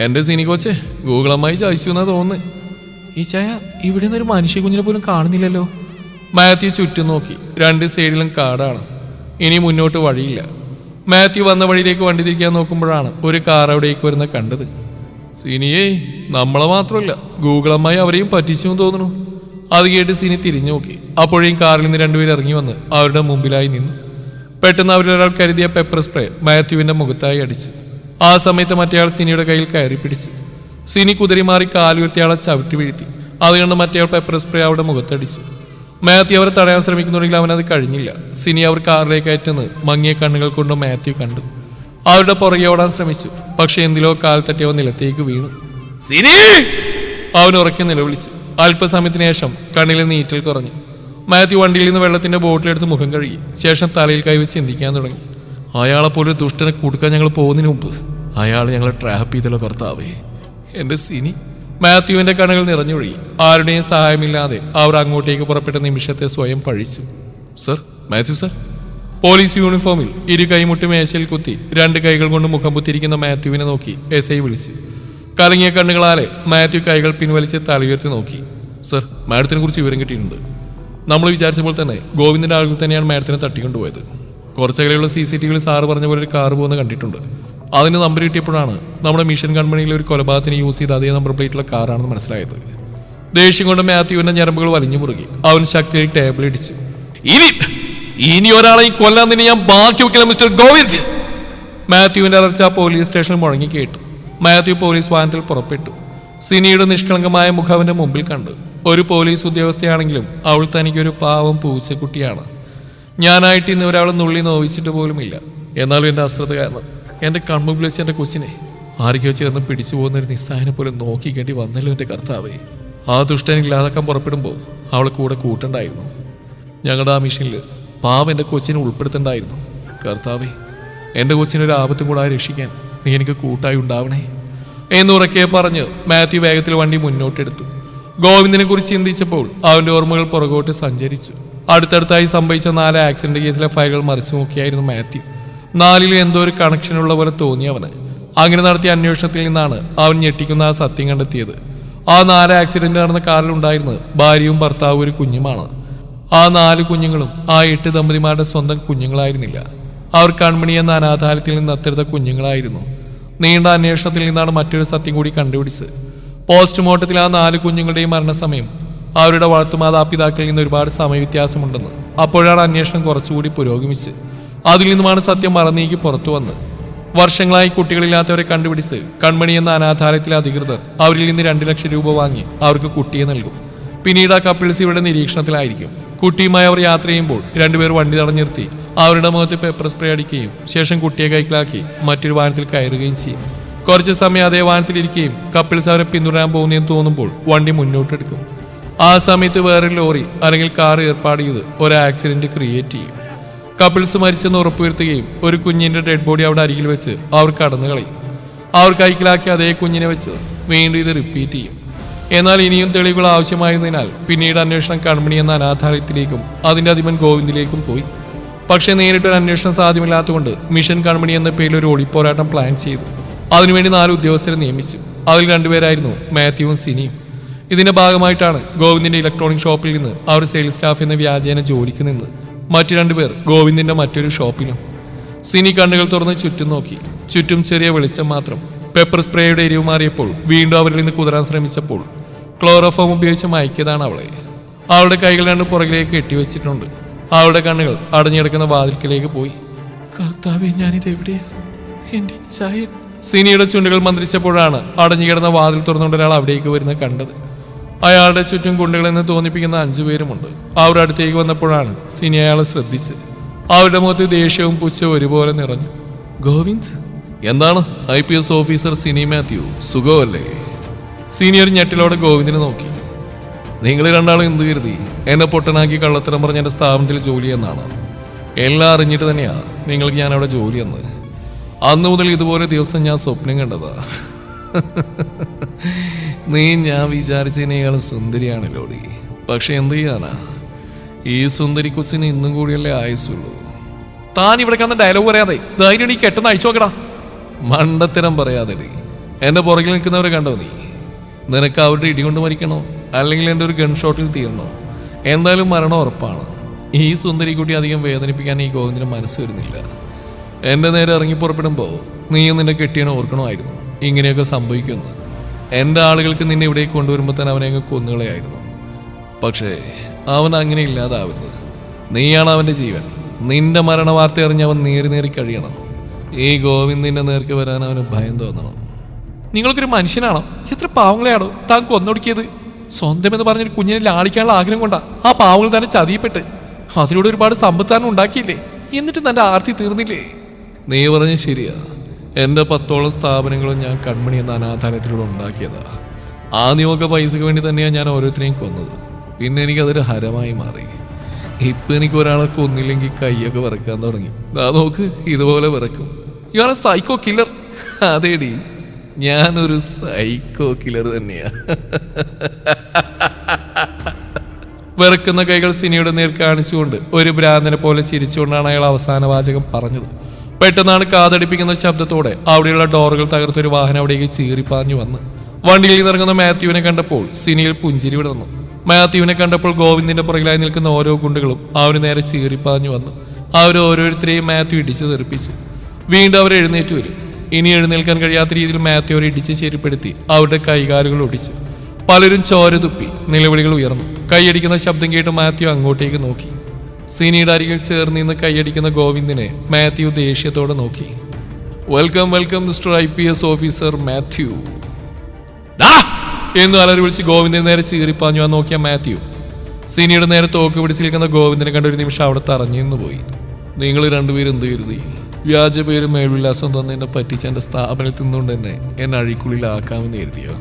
എന്റെ സിനി കോച്ചെ, ഗൂഗിൾ അമ്മായി ചായച്ചു എന്നാ തോന്നുന്നത്. ഈ ചായ ഇവിടെ നിന്നൊരു മനുഷ്യ കുഞ്ഞിനെ പോലും കാണുന്നില്ലല്ലോ. മാത്യു ചുറ്റും നോക്കി. 2 സൈഡിലും കാടാണ്. ഇനി മുന്നോട്ട് വഴിയില്ല. മാത്യു വന്ന വഴിയിലേക്ക് വണ്ടി തിരിക്കാൻ നോക്കുമ്പോഴാണ് ഒരു കാർ അവിടേക്ക് വരുന്ന കണ്ടത്. സിനിയേ, നമ്മളെ മാത്രമല്ല ഗൂഗിൾ അമ്മായി അവരെയും പറ്റിച്ചു തോന്നുന്നു. അത് കേട്ട് സിനി തിരിഞ്ഞു നോക്കി. അപ്പോഴേയും കാറിൽ നിന്ന് 2 പേർ ഇറങ്ങി വന്ന് അവരുടെ മുമ്പിലായി നിന്നു. പെട്ടെന്ന് അവരൊരാൾ കരുതിയ പെപ്പർ സ്പ്രേ മാത്യുവിന്റെ മുഖത്തായി അടിച്ചു. ആ സമയത്ത് മറ്റേയാൾ സിനിയുടെ കയ്യിൽ കയറി പിടിച്ചു. സിനി കുതിരി മാറി കാലുയർത്തിയാളെ ചവിട്ടി വീഴ്ത്തി. അതുകൊണ്ട് മറ്റേയാൾ പെപ്പർ സ്പ്രേ അവരുടെ മുഖത്തടിച്ചു. മാത്യു അവരെ തടയാൻ ശ്രമിക്കുന്നുണ്ടെങ്കിൽ അവനത് കഴിഞ്ഞില്ല. സിനി അവർ കാറിലേക്ക് അയറ്റുന്നത് മങ്ങിയ കണ്ണുകൾ കൊണ്ട് മാത്യു കണ്ടു. അവരുടെ പുറകെ ഓടാൻ ശ്രമിച്ചു. പക്ഷെ എന്തിലോ കാൽ തട്ടിയവ നിലത്തേക്ക് വീണു. സിനി! അവൻ ഉറക്കെ നിലവിളിച്ചു. അല്പസമയത്തിന് ശേഷം കണ്ണിലെ നീറ്റൽ കുറഞ്ഞു. മാത്യു വണ്ടിയിൽ നിന്ന് വെള്ളത്തിന്റെ ബോട്ടിലെടുത്ത് മുഖം കഴുകി. ശേഷം തലയിൽ കൈവച്ച് ചിന്തിക്കാൻ തുടങ്ങി. അയാളെപ്പോലെ ദുഷ്ടനെ കൊടുക്കാൻ ഞങ്ങൾ പോകുന്നതിന് മുമ്പ് അയാൾ ഞങ്ങളെ ട്രാപ്പ് ചെയ്തല്ലോ കർത്താവേ. എന്റെ സിനി. മാത്യുവിന്റെ കണ്ണുകൾ നിറഞ്ഞൊഴുകി. ആരുടെയും സഹായമില്ലാതെ അവർ അങ്ങോട്ടേക്ക് പുറപ്പെട്ട നിമിഷത്തെ സ്വയം പഴിച്ചു. Sir, Mathew sir. പോലീസ് യൂണിഫോമിൽ 2 കൈമുട്ടി മേശയിൽ കുത്തി 2 കൈകൾ കൊണ്ട് മുഖം പുത്തിരിക്കുന്ന മാത്യുവിനെ നോക്കി SI വിളിച്ചു. കലങ്ങിയ കണ്ണുകളാലെ മാത്യു കൈകൾ പിൻവലിച്ച് തലയുയർത്തി നോക്കി. സർ, മാഡത്തിനെ കുറിച്ച് വിവരം കിട്ടിയിട്ടുണ്ട്. നമ്മൾ വിചാരിച്ച പോലെ തന്നെ ഗോവിന്ദന്റെ ആളുകൾ തന്നെയാണ് മാഡത്തിനെ തട്ടിക്കൊണ്ടുപോയത്. കുറച്ചകലെയുള്ള CCTVയിൽ സാറ് പറഞ്ഞ പോലെ ഒരു കാർ പോകുന്ന കണ്ടിട്ടുണ്ട്. അതിന് നമ്പർ കിട്ടിയപ്പോഴാണ് നമ്മുടെ മിഷൻ കമ്പനിയിലെ ഒരു കൊലപാതകത്തിന് യൂസ് ചെയ്ത അതേ നമ്പർ പ്ലേറ്റുള്ള കാറാണെന്ന് മനസ്സിലായത്. ദേഷ്യം കൊണ്ട് മാത്യുവിന്റെ ഞരമ്പുകൾ വലിഞ്ഞു മുറുകി. അവൻ ശക്തിയിൽ ടേബിൾ ഇടിച്ചു. ഇനി ഒരാളെയും കൊല്ലാൻ തന്നെ ഞാൻ ബാക്കി വെക്കില്ല മിസ്റ്റർ ഗോവിന്ദ്. മാത്യുവിന്റെ അലർച്ച പോലീസ് സ്റ്റേഷനിൽ മുഴങ്ങി കേട്ടു. മാത്യു പോലീസ് വാഹനത്തിൽ പുറപ്പെട്ടു. സിനിയുടെ നിഷ്കളങ്കമായ മുഖം അവന്റെ മുമ്പിൽ കണ്ടു. ഒരു പോലീസ് ഉദ്യോഗസ്ഥയാണെങ്കിലും അവൾ തനിക്കൊരു പാവം പൂച്ചക്കുട്ടിയാണ്. ഞാനായിട്ട് ഇന്ന് ഒരാൾ നുള്ളി നോവിച്ചിട്ട് പോലുമില്ല. എന്നാലും എൻ്റെ അശ്രദ്ധ കാരണം എൻ്റെ കൺമുമ്പിൽ വെച്ച് എൻ്റെ കൊച്ചിനെ ആർക്കോ ചേർന്ന് പിടിച്ചു പോകുന്നൊരു നിസ്സായനെ പോലെ നോക്കിക്കേണ്ടി വന്നല്ലോ എൻ്റെ കർത്താവേ. ആ ദുഷ്ടനെ ഇല്ലാതാക്കാൻ പുറപ്പെടുമ്പോൾ അവളെ കൂടെ കൂട്ടണ്ടായിരുന്നു. ഞങ്ങളുടെ ആ മിഷനിൽ പാവം എൻ്റെ കൊച്ചിനെ ഉൾപ്പെടുത്തണ്ടായിരുന്നു. കർത്താവേ, എൻ്റെ കൊച്ചിനൊരു ആപത്തും കൂടാതെ രക്ഷിക്കാൻ നീ എനിക്ക് കൂട്ടായി ഉണ്ടാവണേ എന്നുറക്കെ പറഞ്ഞ് മാത്യു വേഗത്തിൽ വണ്ടി മുന്നോട്ടെടുത്തു. ഗോവിന്ദനെ കുറിച്ച് ചിന്തിച്ചപ്പോൾ അവന്റെ ഓർമ്മകൾ പുറകോട്ട് സഞ്ചരിച്ചു. അടുത്തടുത്തായി സംഭവിച്ച 4 ആക്സിഡന്റ് കേസിലെ ഫയലുകൾ മറിച്ചു നോക്കിയായിരുന്നു മാത്യു. 4ലും എന്തോ ഒരു കണക്ഷനുള്ള പോലെ തോന്നി അവന്. അങ്ങനെ നടത്തിയ അന്വേഷണത്തിൽ നിന്നാണ് അവൻ ഞെട്ടിക്കുന്ന ആ സത്യം കണ്ടെത്തിയത്. ആ 4 ആക്സിഡന്റ് നടന്ന കാറിലുണ്ടായിരുന്നത് ഭാര്യയും ഭർത്താവും ഒരു കുഞ്ഞുമാണ്. ആ 4 കുഞ്ഞുങ്ങളും ആ 8 ദമ്പതിമാരുടെ സ്വന്തം കുഞ്ഞുങ്ങളായിരുന്നില്ല. അവർ കൺമണി എന്ന അനാഥാലയത്തിൽ നിന്ന് അത്തെടുത്ത കുഞ്ഞുങ്ങളായിരുന്നു. നീണ്ട അന്വേഷണത്തിൽ നിന്നാണ് മറ്റൊരു സത്യം കൂടി കണ്ടുപിടിച്ചത്. പോസ്റ്റ്മോർട്ടത്തിൽ ആ 4 കുഞ്ഞുങ്ങളുടെയും മരണസമയം അവരുടെ വളർത്തുമാതാപിതാക്കളിൽ നിന്ന് ഒരുപാട് സമയവ്യത്യാസമുണ്ടെന്ന്. അപ്പോഴാണ് അന്വേഷണം കുറച്ചുകൂടി പുരോഗമിച്ച് അതിൽ നിന്നുമാണ് സത്യം മറന്നീക്കി പുറത്തു വന്നത്. വർഷങ്ങളായി കുട്ടികളില്ലാത്തവരെ കണ്ടുപിടിച്ച് കൺമണി എന്ന അനാഥാലയത്തിലെ അധികൃതർ അവരിൽ നിന്ന് 2 ലക്ഷം രൂപ വാങ്ങി അവർക്ക് കുട്ടിയെ നൽകും. പിന്നീട് ആ കപ്പിൾസ് ഇവിടെ നിരീക്ഷണത്തിലായിരിക്കും. കുട്ടിയുമായി അവർ യാത്ര ചെയ്യുമ്പോൾ 2 പേർ വണ്ടി തടഞ്ഞു നിർത്തി അവരുടെ മുഖത്ത് പെപ്പർ സ്പ്രേ അടിക്കുകയും ശേഷം കുട്ടിയെ കൈക്കലാക്കി മറ്റൊരു വാഹനത്തിൽ കയറുകയും ചെയ്യും. കുറച്ച് സമയം അതേ വാഹനത്തിലിരിക്കുകയും കപ്പിൾസ് അവരെ പിന്തുടരാൻ പോകുന്നതെന്ന് തോന്നുമ്പോൾ വണ്ടി മുന്നോട്ടെടുക്കും. ആ സമയത്ത് വേറൊരു ലോറി അല്ലെങ്കിൽ കാർ ഏർപ്പാട് ചെയ്ത് ഒരു ആക്സിഡന്റ് ക്രിയേറ്റ് ചെയ്യും. കപ്പിൾസ് മരിച്ചെന്ന് ഉറപ്പുവരുത്തുകയും ഒരു കുഞ്ഞിന്റെ ഡെഡ് ബോഡി അവിടെ അരികിൽ വെച്ച് അവർ കടന്നു കളയും. അവർ കൈക്കലാക്കി അതേ കുഞ്ഞിനെ വെച്ച് വീണ്ടും ഇത് റിപ്പീറ്റ് ചെയ്യും. എന്നാൽ ഇനിയും തെളിവുകൾ ആവശ്യമായതിനാൽ പിന്നീട് അന്വേഷണം കൺമണി എന്ന അനാഥാലയത്തിലേക്കും അതിന്റെ അധിപൻ ഗോവിന്ദിലേക്കും പോയി. പക്ഷേ നേരിട്ടൊരു അന്വേഷണം സാധ്യമില്ലാത്തതുകൊണ്ട് മിഷൻ കൺമണി എന്ന പേരിൽ ഒരു ഒളിപ്പോരാട്ടം പ്ലാൻ ചെയ്തു. അതിനുവേണ്ടി 4 ഉദ്യോഗസ്ഥരെ നിയമിച്ചു. അതിൽ 2 പേരായിരുന്നു മാത്യുവും സിനിയും. ഇതിന്റെ ഭാഗമായിട്ടാണ് ഗോവിന്ദിന്റെ ഇലക്ട്രോണിക് ഷോപ്പിൽ നിന്ന് അവർ സെയിൽസ് സ്റ്റാഫ് എന്ന വ്യാജേന ജോലിക്ക് നിന്ന്. മറ്റു 2 പേർ ഗോവിന്ദിന്റെ മറ്റൊരു ഷോപ്പിലും. സിനി കണ്ണുകൾ തുറന്ന് ചുറ്റും നോക്കി. ചുറ്റും ചെറിയ വെളിച്ചം മാത്രം. പെപ്പർ സ്പ്രേയുടെ എരിവ് മാറിയപ്പോൾ വീണ്ടും അവരിൽ നിന്ന് കുതിരാൻ ശ്രമിച്ചപ്പോൾ ക്ലോറോഫോം ഉപയോഗിച്ച് മയക്കിയതാണ് അവളെ. അവളുടെ കൈകൾ രണ്ടും പുറകിലേക്ക് കെട്ടിവെച്ചിട്ടുണ്ട്. അവളുടെ കണ്ണുകൾ അടഞ്ഞെടുക്കുന്ന വാതിൽക്കിലേക്ക് പോയി. കർത്താവേ, ഞാനിത് എവിടെയാ? എന്റെ ചായൻ. സിനിയുടെ ചുണ്ടുകൾ മന്ത്രിച്ചപ്പോഴാണ് അടഞ്ഞുകിടന്ന വാതിൽ തുറന്നുകൊണ്ട് ഒരാൾ അവിടേക്ക് വരുന്നത് കണ്ടത്. അയാളുടെ ചുറ്റും കുണ്ടുകളെന്ന് തോന്നിപ്പിക്കുന്ന 5 പേരുമുണ്ട്. അവർ അടുത്തേക്ക് വന്നപ്പോഴാണ് സിനി അയാളെ ശ്രദ്ധിച്ചത്. അവരുടെ മുഖത്ത് ദേഷ്യവും പുച്ഛവും ഒരുപോലെ നിറഞ്ഞു. ഗോവിന്ദ്, എന്താണ് IPS ഓഫീസർ സിനി മാത്യു, സുഖമല്ലേ? സീനിയർ ഞെട്ടിലോടെ ഗോവിന്ദിനെ നോക്കി. നിങ്ങൾ രണ്ടാളും എന്ത് കരുതി? എന്നെ പൊട്ടനാക്കി കള്ളത്തരം പറഞ്ഞ എൻ്റെ സ്ഥാപനത്തിൽ ജോലി എന്നാണ്. എല്ലാം അറിഞ്ഞിട്ട് തന്നെയാ നിങ്ങൾക്ക് ഞാൻ അവിടെ ജോലി എന്ന്. അന്ന് മുതൽ ഇതുപോലെ ദിവസം ഞാൻ സ്വപ്നം കണ്ടതാ. നീ ഞാൻ വിചാരിച്ചതിനേക്കാളും സുന്ദരിയാണല്ലോടി. പക്ഷെ എന്ത് ചെയ്യാനാ, ഈ സുന്ദരി കൊച്ചിന് ഇന്നും കൂടിയല്ലേ ആയുസുള്ളൂ. താൻ ഇവിടെ കിടന്ന ഡയലോഗ് പറയാതെ ധൈര്യം നീ കെട്ടെന്ന് അയച്ചു നോക്കടാ. മണ്ടത്തരം പറയാതെടി. എൻ്റെ പുറകിൽ നിൽക്കുന്നവരെ കണ്ടോ നീ? നിനക്ക് അവരുടെ ഇടികൊണ്ട് മരിക്കണോ, അല്ലെങ്കിൽ എൻ്റെ ഒരു ഗൺ ഷോട്ടിൽ തീരണോ? എന്തായാലും മരണം ഉറപ്പാണ്. ഈ സുന്ദരിക്കുട്ടി അധികം വേദനിപ്പിക്കാൻ ഈ ഗോവിന്ദിന് മനസ്സ് വരുന്നില്ല. എൻ്റെ നേരെ ഇറങ്ങി പുറപ്പെടുമ്പോൾ നീയും നിന്നെ കെട്ടിയനെ ഓർക്കണമായിരുന്നു ഇങ്ങനെയൊക്കെ സംഭവിക്കുമെന്ന്. എൻ്റെ ആളുകൾക്ക് നിന്നെ ഇവിടേക്ക് കൊണ്ടുവരുമ്പോൾ തന്നെ അവനെ അങ്ങ് കൊന്നുകളയായിരുന്നു. പക്ഷേ അവൻ അങ്ങനെ ഇല്ലാതാവരുത്. നീയാണ് അവൻ്റെ ജീവൻ. നിന്റെ മരണ വാർത്ത അറിഞ്ഞ് അവൻ നേറി കഴിയണം. ഈ ഗോവിന്ദിന്റെ നേർക്ക് വരാൻ അവന് ഭയം തോന്നണം. നിങ്ങൾക്കൊരു മനുഷ്യനാണോ? എത്ര പാവങ്ങളെയാണോ താൻ കൊന്നൊടുക്കിയത്? സ്വന്തം എന്ന് പറഞ്ഞൊരു കുഞ്ഞിനെ ലാളിക്കാനുള്ള ആഗ്രഹം കൊണ്ടാ ആ പാവങ്ങൾ തന്നെ ചതിയപ്പെട്ട്. അതിലൂടെ ഒരുപാട് സമ്പത്താനം ഉണ്ടാക്കിയില്ലേ? എന്നിട്ട് തന്റെ ആർത്തി തീർന്നില്ലേ? നീ പറഞ്ഞ ശരിയാ. എൻ്റെ 10ഓളം സ്ഥാപനങ്ങളും ഞാൻ കൺമണി എന്ന അനാഥാലയത്തിലൂടെ ഉണ്ടാക്കിയതാ. ആദ്യമൊക്കെ പൈസക്ക് വേണ്ടി തന്നെയാണ് ഞാൻ ഓരോരുത്തരെയും കൊന്നത്. പിന്നെ എനിക്കതൊരു ഹരമായി മാറി. ഇപ്പം എനിക്ക് ഒരാളെ കൊന്നില്ലെങ്കിൽ കൈയൊക്കെ വിറക്കാൻ തുടങ്ങി. നോക്ക്, ഇതുപോലെ വിറക്കും. You are a psycho killer. അതേടി, ഞാനൊരു സൈക്കോ കില്ലർ തന്നെയാ. വിറക്കുന്ന കൈകൾ സിനിയുടെ നേർ കാണിച്ചുകൊണ്ട് ഒരു ഭ്രാന്തനെ പോലെ ചിരിച്ചുകൊണ്ടാണ് അയാൾ അവസാന വാചകം പറഞ്ഞത്. പെട്ടെന്നാണ് കാതടിപ്പിക്കുന്ന ശബ്ദത്തോടെ അവിടെയുള്ള ഡോറുകൾ തകർത്തൊരു വാഹനം അവിടേക്ക് ചീറിപ്പാഞ്ഞു വന്ന് വണ്ടിയിൽ നിന്നിറങ്ങുന്ന മാത്യുവിനെ കണ്ടപ്പോൾ സിനിയിൽ പുഞ്ചിരി വിടർന്നു. മാത്യുവിനെ കണ്ടപ്പോൾ ഗോവിന്ദിന്റെ പുറകിലായി നിൽക്കുന്ന ഓരോ ഗുണ്ടുകളും അവന് നേരെ ചീറിപ്പാഞ്ഞു വന്നു. അവർ ഓരോരുത്തരെയും മാത്യു ഇടിച്ചു തെറിപ്പിച്ചു. വീണ്ടും അവർ എഴുന്നേറ്റ് വരും. ഇനി എഴുന്നേൽക്കാൻ കഴിയാത്ത രീതിയിൽ മാത്യു അവരെ ഇടിച്ച് ശരിപ്പെടുത്തി അവരുടെ കൈകാലുകൾ ഒടിച്ചു. പലരും ചോര തുപ്പി, നിലവിളികൾ ഉയർന്നു. കൈയടിക്കുന്ന ശബ്ദം കേട്ട് മാത്യു അങ്ങോട്ടേക്ക് നോക്കി. സിനിയുടെ അരികിൽ ചേർന്ന് നിന്ന് കൈയടിക്കുന്ന ഗോവിന്ദിനെ മാത്യു ദേഷ്യത്തോടെ നോക്കി. Welcome welcome mister IPS officer Mathew എന്ന് അലറി വിളിച്ച് ഗോവിന്ദനെ നേരെ ചീറിപ്പാഞ്ഞു ആ നോക്കിയ മാത്യു സിനിയുടെ നേരെ തോക്ക് പിടിച്ച് നിൽക്കുന്ന ഗോവിന്ദനെ കണ്ട ഒരു നിമിഷം അവിടെ തറഞ്ഞു നിന്ന് പോയി. നിങ്ങൾ രണ്ടുപേരും എന്ത് കരുതി? വ്യാജ പേര് മേൽവിലാസം തന്നെ എന്നെ പറ്റിച്ച് എൻ്റെ സ്ഥാപനത്തിൽ നിന്നുകൊണ്ട് തന്നെ എന്നെ അഴിക്കുള്ളിലാക്കാമെന്ന് കരുതിയോ?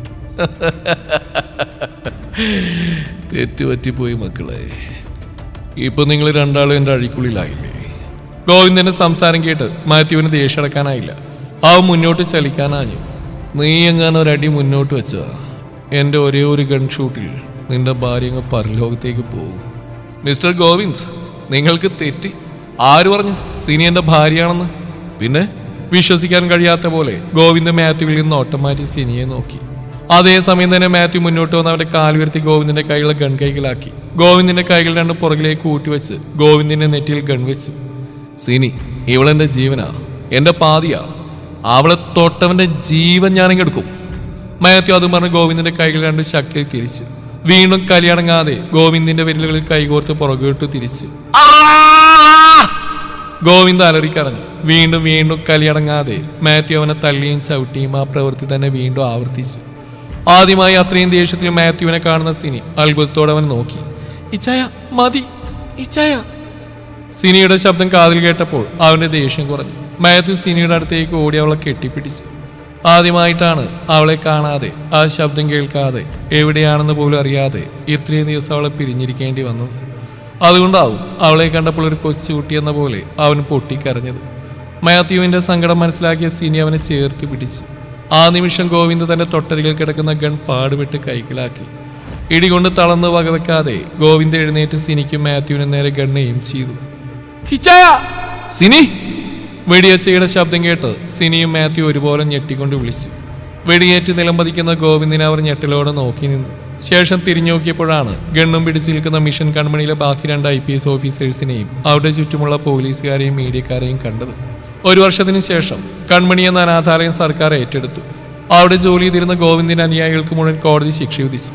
തെറ്റുപറ്റിപ്പോയി മക്കളെ. ഇപ്പൊ നിങ്ങൾ രണ്ടാളും എൻ്റെ അഴിക്കുള്ളിലായില്ലേ? ഗോവിന്ദന്റെ സംസാരം കേട്ട് മാത്യുവിന് ദേഷ്യടക്കാനായില്ല. അവൻ മുന്നോട്ട് ചലിക്കാനാഞ്ഞു. നീ എങ്ങാനും ഒരടി മുന്നോട്ട് വെച്ചാ എൻ്റെ ഒരേ ഒരു ഗൺ ഷൂട്ടിൽ നിന്റെ ഭാര്യ അങ്ങ് പരലോകത്തേക്ക് പോകും. മിസ്റ്റർ ഗോവിന്ദ്, നിങ്ങൾക്ക് തെറ്റി. ആര് പറഞ്ഞു സിനി എന്റെ ഭാര്യയാണെന്ന്? പിന്നെ വിശ്വസിക്കാൻ കഴിയാത്ത പോലെ ഗോവിന്ദ് മാത്യുവിൽ നിന്ന് ഓട്ടം മാറ്റി സിനിയെ നോക്കി. അതേസമയം തന്നെ മാത്യു മുന്നോട്ട് വന്ന് അവന്റെ കാലുയർത്തി ഗോവിന്ദിന്റെ കൈകളെ ഗൺ കൈകളാക്കി. ഗോവിന്ദിന്റെ കൈകൾ രണ്ട് പുറകിലേക്ക് കൂട്ടിവെച്ച് ഗോവിന്ദിന്റെ നെറ്റിയിൽ ഗൺ വെച്ചു. സിനി ഇവളെന്റെ ജീവനാ, എന്റെ പാതിയാ. അവളെ തൊട്ടവന്റെ ജീവൻ ഞാനെടുക്കും. മാത്യു അതും പറഞ്ഞ് ഗോവിന്ദിന്റെ കൈകൾ രണ്ട് ശക്തിയിൽ തിരിച്ചു. വീണ്ടും കലിയടങ്ങാതെ ഗോവിന്ദിന്റെ വിരലുകളിൽ കൈകോർത്ത് പുറകോട്ട് തിരിച്ചു. ഗോവിന്ദ് അലറിക്കറഞ്ഞു. വീണ്ടും വീണ്ടും കലിയടങ്ങാതെ മാത്യു അവനെ തള്ളിയും ചവിട്ടിയും ആ പ്രവൃത്തി തന്നെ വീണ്ടും ആവർത്തിച്ചു. ആദ്യമായി അത്രയും ദേഷ്യത്തിൽ മാത്യുവിനെ കാണുന്ന സിനി അത്ഭുതത്തോടെ അവൻ നോക്കി. ഇച്ചായ മതി, ഇച്ചായ. സിനിയുടെ ശബ്ദം കാതിൽ കേട്ടപ്പോൾ അവന്റെ ദേഷ്യം കുറഞ്ഞു. മാത്യു സിനിയുടെ അടുത്തേക്ക് ഓടി അവളെ കെട്ടിപ്പിടിച്ചു. ആദ്യമായിട്ടാണ് അവളെ കാണാതെ, ആ ശബ്ദം കേൾക്കാതെ, എവിടെയാണെന്ന് പോലും അറിയാതെ ഇത്രയും ദിവസം അവളെ പിരിഞ്ഞിരിക്കേണ്ടി വന്നത്. അതുകൊണ്ടാവും അവളെ കണ്ടപ്പോൾ ഒരു കൊച്ചുകുട്ടി എന്ന പോലെ അവൻ പൊട്ടിക്കരഞ്ഞത്. മാത്യുവിന്റെ സങ്കടം മനസ്സിലാക്കിയ സിനി അവനെ ചേർത്ത് പിടിച്ചു. ആ നിമിഷം ഗോവിന്ദ് തന്റെ തൊട്ടരികിൽ കിടക്കുന്ന ഗൺ പാടുവിട്ട് കൈക്കലാക്കി. ഇടികൊണ്ട് തളർന്ന് വകവെക്കാതെ ഗോവിന്ദ് എഴുന്നേറ്റ് സിനിക്കും മാത്യുവിനും നേരെ ഗൺ എയിം ചെയ്തു. സിനി! വെടിയച്ചയുടെ ശബ്ദം കേട്ട് സിനിയും മാത്യു ഒരുപോലെ ഞെട്ടിക്കൊണ്ട് വിളിച്ചു. വെടിയേറ്റ് നിലംപതിക്കുന്ന ഗോവിന്ദിനെ അവർ ഞെട്ടലോടെ നോക്കി നിന്നു. ശേഷം തിരിഞ്ഞു നോക്കിയപ്പോഴാണ് ഗണ്ണും പിടിച്ചു നിൽക്കുന്ന മിഷൻ കൺമണിയിലെ ബാക്കി 2 IPS ഓഫീസേഴ്സിനെയും അവരുടെ ചുറ്റുമുള്ള പോലീസുകാരെയും മീഡിയക്കാരെയും കണ്ടത്. 1 വർഷത്തിന് ശേഷം കൺമണി എന്ന അനാഥാലയം സർക്കാർ ഏറ്റെടുത്തു. അവിടെ ജോലി ചെയ്തിരുന്ന ഗോവിന്ദിന്റെ അനുയായികൾക്ക് മുഴുവൻ കോടതി ശിക്ഷ വിധിച്ചു.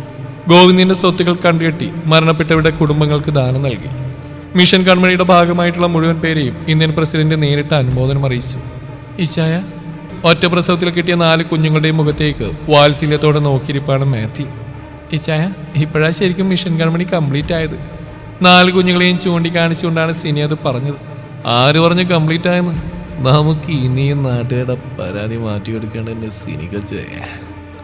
ഗോവിന്ദിന്റെ സ്വത്തുക്കൾ കണ്ടുകെട്ടി മരണപ്പെട്ടവരുടെ കുടുംബങ്ങൾക്ക് ദാനം നൽകി. മിഷൻ കൺമണിയുടെ ഭാഗമായിട്ടുള്ള മുഴുവൻ പേരെയും ഇന്ത്യൻ പ്രസിഡന്റ് നേരിട്ട് അനുമോദനം അറിയിച്ചു. ഈശായ ഒറ്റ പ്രസവത്തിൽ കിട്ടിയ 4 കുഞ്ഞുങ്ങളുടെയും മുഖത്തേക്ക് വാത്സല്യത്തോടെ നോക്കിയിരിപ്പാണ് മാത്യു. ഈശായ ഇപ്പോഴാ ശരിക്കും മിഷൻ കൺമണി കംപ്ലീറ്റ് ആയത്. 4 കുഞ്ഞുങ്ങളെയും ചൂണ്ടിക്കാണിച്ചുകൊണ്ടാണ് സിനി അത് പറഞ്ഞത്. ആര് പറഞ്ഞു കംപ്ലീറ്റ് ആയെന്ന്? നമുക്ക് ഇനിയും നാട്ടുകാരുടെ പരാതി മാറ്റിയെടുക്കേണ്ട സിനിക്കച്ചേ.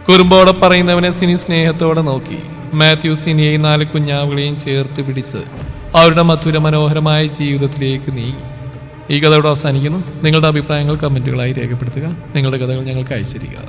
കുറുമ്പോടെ പറയുന്നവനെ സിനി സ്നേഹത്തോടെ നോക്കി. മാത്യു സിനിയെയും 4 കുഞ്ഞാവുകളെയും ചേർത്ത് പിടിച്ച് അവരുടെ മധുര മനോഹരമായ ജീവിതത്തിലേക്ക് നീങ്ങി. ഈ കഥ ഇവിടെ അവസാനിക്കുന്നു. നിങ്ങളുടെ അഭിപ്രായങ്ങൾ കമൻറ്റുകളായി രേഖപ്പെടുത്തുക. നിങ്ങളുടെ കഥകൾ ഞങ്ങൾക്ക് അയച്ചിരിക്കുക.